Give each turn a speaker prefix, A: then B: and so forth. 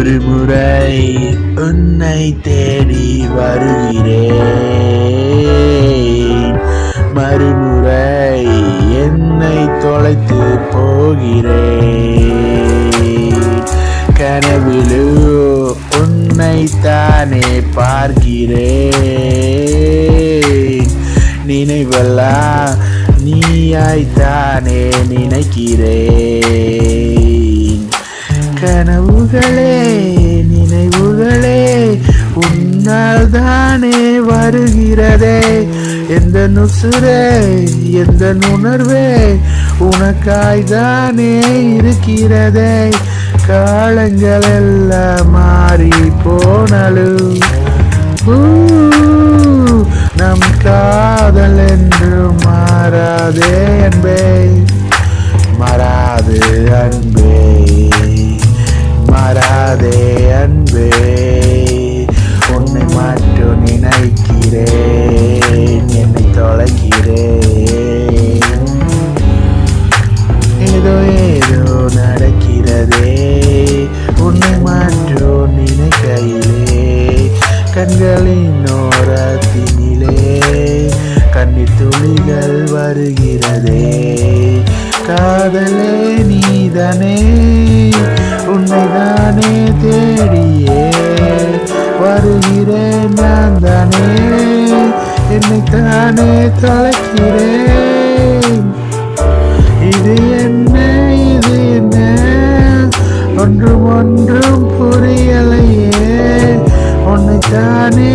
A: ஒருமுறை உன்னை தேடி வருகிறேன், மறுமுறை என்னை தொலைத்து போகிறேன். கனவிலும் உன்னை தானே பார்க்கிறேன், நினைவெல்லாம் நீயாய்த்தானே நினைக்கிறேன். கனவுகளே நினைவுகளே உன்னால் தானே வருகிறதே, எந்த நுசுரே எந்த உணர்வே உனக்காய்தானே இருக்கிறதே. காலங்கள் எல்லாம் மாறி போனாலும் நம் காதல் என்று மாறாதே அன்பே, மாறாது அன்பே, மாறாதே அன்பே. உன்னை மட்டும் நினைக்கிறேன், என்னை தொலைக்கிறேன். ஏதோ ஏதோ நடக்கிறதே உன்னை மட்டும் நினைக்கையிலே. கண்களின் ஓரத்தினிலே கண்ணீர் துளிகள் வருகிறதே. காதலே நீதானே உன்னைதானே தேடியே வருகிறேன். நான் தானே என்னைத்தானே தொலைக்கிறேன். இது என்ன இது என்ன ஒன்றும் ஒன்றும் புரியலையே. உன்னைத்தானே